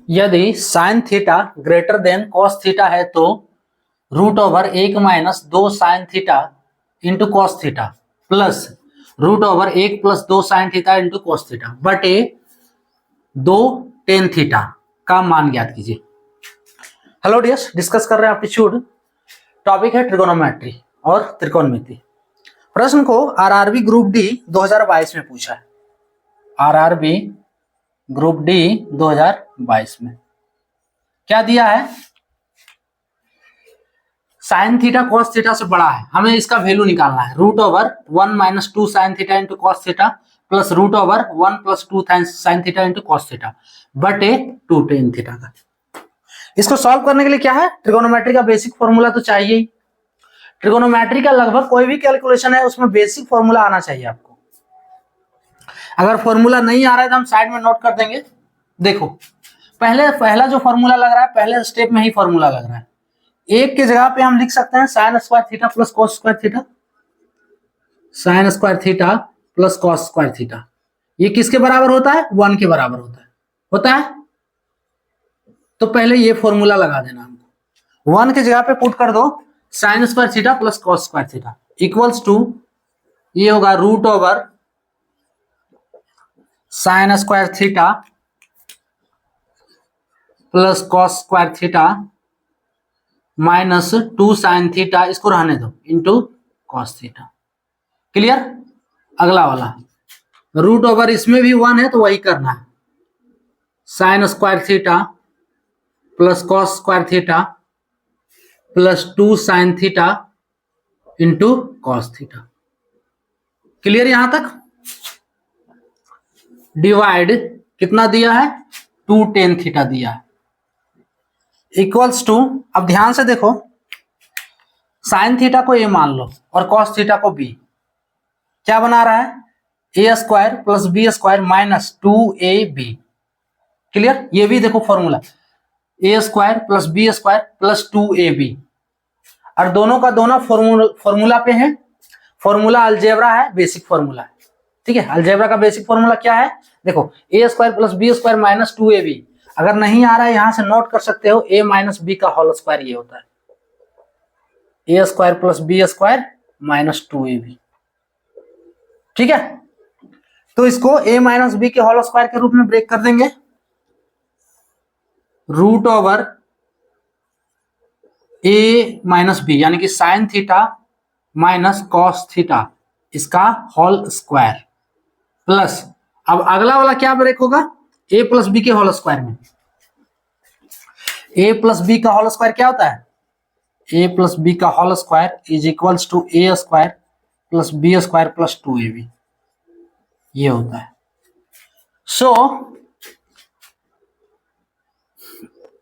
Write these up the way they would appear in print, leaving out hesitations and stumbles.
यदि sine theta greater than cos theta है तो root over 1 minus 2 sine theta into cos theta plus root over 1 plus 2 sine theta into cos theta बटे 2 tan theta का मान ज्ञात कीजिए। Hello dears, discuss कर रहे हैं एप्टीट्यूड। टॉपिक है ट्रिगोनोमेट्री और त्रिकोणमिति। प्रश्न को आरआरबी ग्रुप डी 2022 में पूछा है। आरआरबी ग्रुप डी 2022 में क्या दिया है? साइन थीटा कॉस थीटा से बड़ा है, हमें इसका वैल्यू निकालना है। Root over 1 minus 2 sine theta into cos theta plus root over 1 plus 2 sine theta into cos theta बटे 2 टेन थीटा का। इसको सॉल्व करने के लिए क्या है, ट्रिगोनोमेट्री का बेसिक फॉर्मूला तो चाहिए ही। ट्रिगोनोमेट्री का लगभग कोई भी कैलकुलेशन है उसमें बेसिक फॉर्मूला आना चाहिए आपको। अगर फॉर्मूला नहीं आ रहा है तो हम साइड में नोट कर देंगे। देखो, पहला जो फॉर्मूला लग रहा है, पहले स्टेप में ही फॉर्मूला लग रहा है। एक के जगह पे हम लिख सकते हैं sign square theta plus cos square theta, sign square theta plus cos square theta. ये किसके बराबर होता है? 1 के बराबर होता है। तो पहले ये फॉर्मूला लगा देना हमको। 1 के जगह पे पुट कर दो sine square theta plus cos square theta equals to, ये होगा root over sine square theta plus cos square theta minus 2 sine theta, इसको रहने दो, इंटू कॉस थीटा। क्लियर? अगला वाला रूट ओवर, इसमें भी 1 है तो वही करना है। Sine square theta plus cos square theta plus 2 sine theta into cos theta. Clear यहां तक? डिवाइड कितना दिया है? 2 टेन थीटा दिया है इक्वल्स टू, अब ध्यान से देखो, साइन थीटा को ए मान लो और कॉस थीटा को बी। क्या बना रहा है? A square plus B square minus 2ab। Clear? ये भी देखो formula, A square plus B square plus 2ab, और दोनों का दोनों फॉर्मूला पे है। फॉर्मूला अलजेब्रा है, बेसिक फॉर्मूला है। ठीक है, अलजेब्रा का बेसिक फॉर्मूला क्या है? देखो, A square plus B square minus 2ab। अगर नहीं आ रहा है यहां से नोट कर सकते हो, ए माइनस बी का होल स्क्वायर ये होता है, A square plus B square minus 2ab। ठीक है, तो इसको ए माइनस बी के होल स्क्वायर के रूप में ब्रेक कर देंगे। Root over A minus B यानी कि sine theta minus cos theta, इसका होल स्क्वायर प्लस, अब अगला वाला क्या ब्रेक होगा? ए प्लस बी के होल स्क्वायर में। ए प्लस बी का होल स्क्वायर क्या होता है? ए प्लस बी का whole square is equals to A square plus B square plus 2ab, ये होता है। So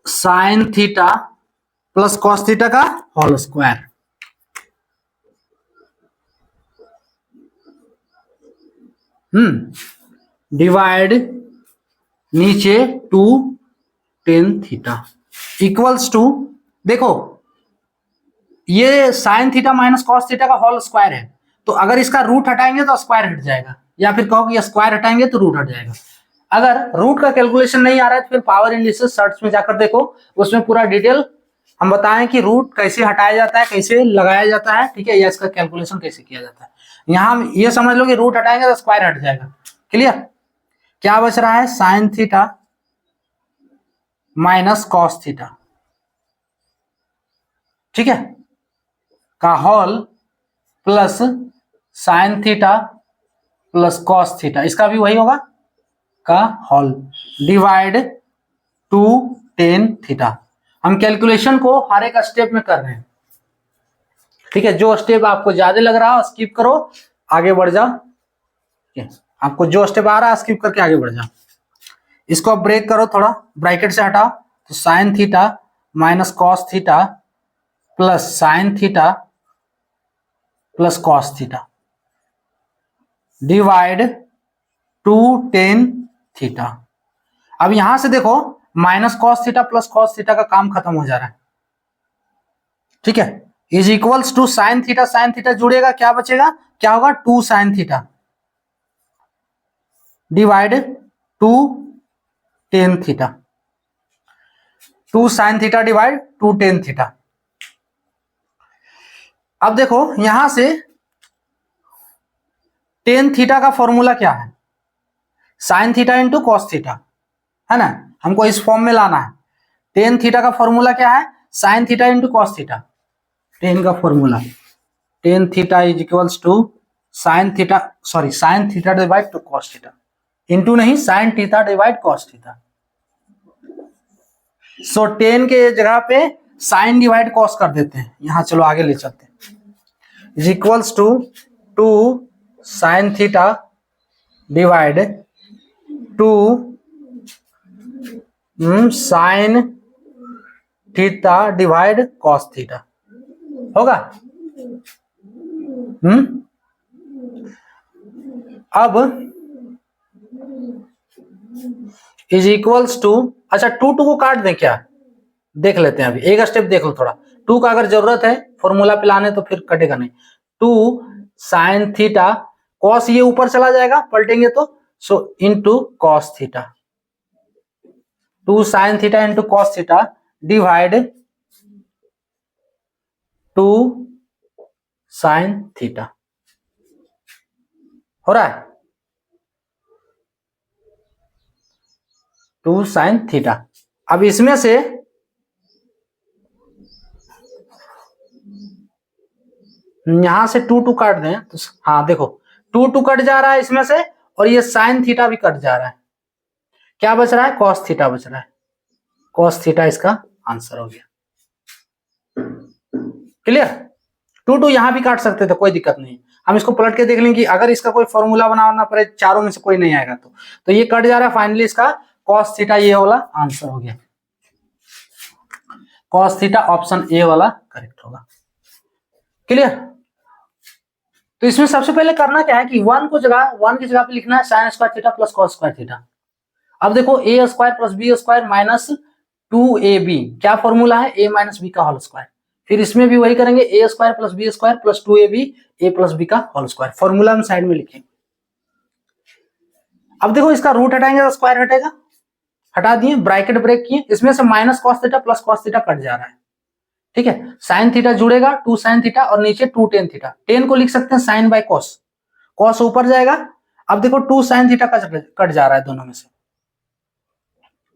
sine theta plus cos theta का होल स्क्वायर डिवाइड नीचे 2 टेन थीटा इक्वल्स टू, देखो ये sine theta minus cos theta का whole square है, तो अगर इसका रूट हटाएंगे तो स्क्वायर हट जाएगा, या फिर कहो कि स्क्वायर हटाएंगे तो रूट हट जाएगा। अगर रूट का कैलकुलेशन नहीं आ रहा है तो फिर पावर इंडिसेस सर्च में जाकर देखो, उसमें पूरा डिटेल हम बताएं कि रूट कैसे हटाया जाता है, कैसे लगाया जाता है, ठीक है, या इसका कैलकुलेशन कैसे किया जाता है। यहां ये समझ लो कि रूट हटाएंगे तो स्क्वायर हट जाएगा। क्लियर? क्या बच रहा है? Sine theta minus cos theta, ठीक है, का whole plus sine theta plus cos theta, इसका भी वही होगा, का होल डिवाइड 2 टेन थीटा। हम कैलकुलेशन को हर एक स्टेप में कर रहे हैं। ठीक है, जो स्टेप आपको ज्यादा लग रहा हो स्किप करो, आगे बढ़ जाओ। आपको जो स्टेप आ रहा है स्किप करके आगे बढ़ जाओ। इसको ब्रेक करो, थोड़ा ब्रैकेट से हटाओ, तो sine theta minus cos theta plus sine theta plus cos theta divide 2 tan theta. अब यहां से देखो, minus cos theta plus cos theta का काम खत्म हो जा रहा है। ठीक है, is equals to sine theta जुड़ेगा, क्या बचेगा? क्या होगा? 2 sine theta divide 2 tan theta. 2 sine theta divide 2 tan theta. अब देखो यहां से टेन थीटा का फॉर्मूला क्या है, sine theta into cos theta, है ना, हमको इस फॉर्म में लाना है। टेन थीटा का फॉर्मूला क्या है, sine theta into cos theta. Tan का formula, tan theta is equals to sine theta, sorry sine theta divide to cos theta, into नहीं sine theta divide cos theta. So tan के जगह पे sign divide cos कर देते हैं, यहां चलो आगे ले चलते हैं। Is equals to 2 sine theta divide 2 sine theta divide cos theta होगा। अब इज इक्वल्स टू, अच्छा 2 को काट दें क्या, देख लेते हैं अभी, एक स्टेप देख लो थोड़ा। 2 का अगर जरूरत है फॉर्मूला पे लाने तो फिर कटेगा नहीं। 2 साइन थीटा, कॉस ये ऊपर चला जाएगा पलटेंगे तो, सो into cos theta, 2 sine theta into cos theta divide 2 sine theta हो रहा है, 2 साइन थीटा। अब इसमें से यहां से 2 काट दें तो हाँ देखो 2 कट जा रहा है इसमें से, और ये साइन थीटा भी कट जा रहा है, क्या बच रहा है, कॉस थीटा बच रहा है। कॉस थीटा इसका आंसर हो गया। क्लियर, 2 यहां भी काट सकते थे, कोई दिक्कत नहीं। हम इसको पलट के देख लेंगे कि अगर इसका कोई फॉर्मूला बनाना पड़े, चारों में से कोई नहीं आएगा तो ये कट जा रहा है, फाइनली इसका कॉस थीटा ये वाला आंसर हो गया। कॉस थीटा ऑप्शन ए वाला करेक्ट होगा। क्लियर, तो इसमें सबसे पहले करना क्या है कि 1 की जगह पे लिखना है sine square theta plus cos square theta. अब देखो A square plus B square minus 2ab, क्या फॉर्मूला है, a माइनस बी का होल स्क्वायर। फिर इसमें भी वही करेंगे, A square plus B square plus 2ab A plus B का होल स्क्वायर, फॉर्मूला हम साइड में लिखेंगे। अब देखो इसका रूट हटाएंगे तो स्क्वायर हटेगा, हटा दिए, ब्रैकेट ब्रेक किए, इसमें से minus cos theta plus cos theta cut जा रहा है, ठीक है। साइन थीटा जुड़ेगा 2 साइन थीटा और नीचे 2 टेन थीटा, टेन को लिख सकते हैं साइन बाय कॉस, कॉस ऊपर जाएगा। अब देखो 2 साइन थीटा कट जा रहा है, दोनों में से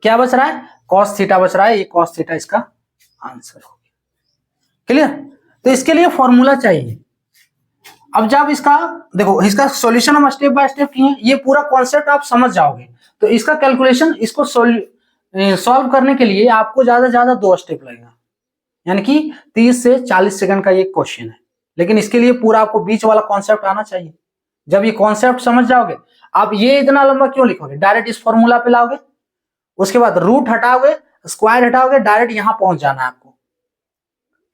क्या बच रहा है, कॉस थीटा बच रहा है, ये कॉस थीटा इसका आंसर हो गया। क्लियर, तो इसके लिए फॉर्मूला चाहिए। अब जब इसका देखो, इसका सॉल्यूशन हम स्टेप बाय स्टेप किए, ये पूरा कॉन्सेप्ट आप समझ जाओगे तो इसका कैलकुलेशन, इसको सॉल्व करने के लिए आपको ज्यादा से ज्यादा 2 स्टेप लगेगा, यानी कि 30 से 40 सेकंड का ये क्वेश्चन है। लेकिन इसके लिए पूरा आपको बीच वाला कॉन्सेप्ट आना चाहिए। जब ये कॉन्सेप्ट समझ जाओगे, आप ये इतना लंबा क्यों लिखोगे, डायरेक्ट इस फॉर्मूला पे लाओगे, उसके बाद रूट हटाओगे, स्क्वायर हटाओगे, डायरेक्ट यहां पहुंच जाना है आपको,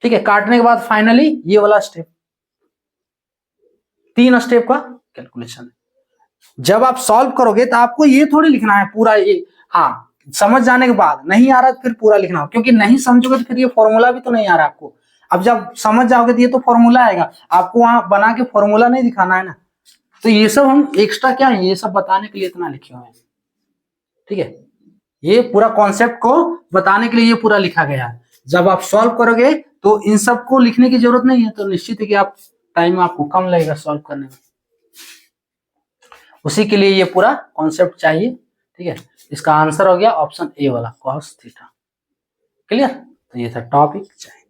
ठीक है। काटने के बाद फाइनली ये वाला स्टेप, 3 स्टेप का कैलकुलेशन है। जब आप सॉल्व करोगे तो आपको ये थोड़ी लिखना है पूरा ये, हाँ समझ जाने के बाद नहीं आ रहा तो फिर पूरा लिखना हो, क्योंकि नहीं समझोगे तो फिर ये फॉर्मूला भी तो नहीं आ रहा आपको। अब जब समझ जाओगे तो ये तो फॉर्मूला आएगा, आपको वहां बना के फॉर्मूला नहीं दिखाना है ना। तो ये सब हम एक्स्ट्रा क्या है, ये सब बताने के लिए इतना लिखे हुए हैं, ठीक है। ये पूरा कॉन्सेप्ट को बताने के लिए ये पूरा लिखा गया है। जब आप सॉल्व करोगे तो इन सब को लिखने की जरूरत नहीं है, तो निश्चित है कि आप टाइम आपको कम लगेगा सॉल्व करने में। उसी के लिए ये पूरा कॉन्सेप्ट चाहिए, ठीक है। इसका आंसर हो गया ऑप्शन ए वाला, कॉस थीटा। क्लियर, तो ये था टॉपिक चाहिए।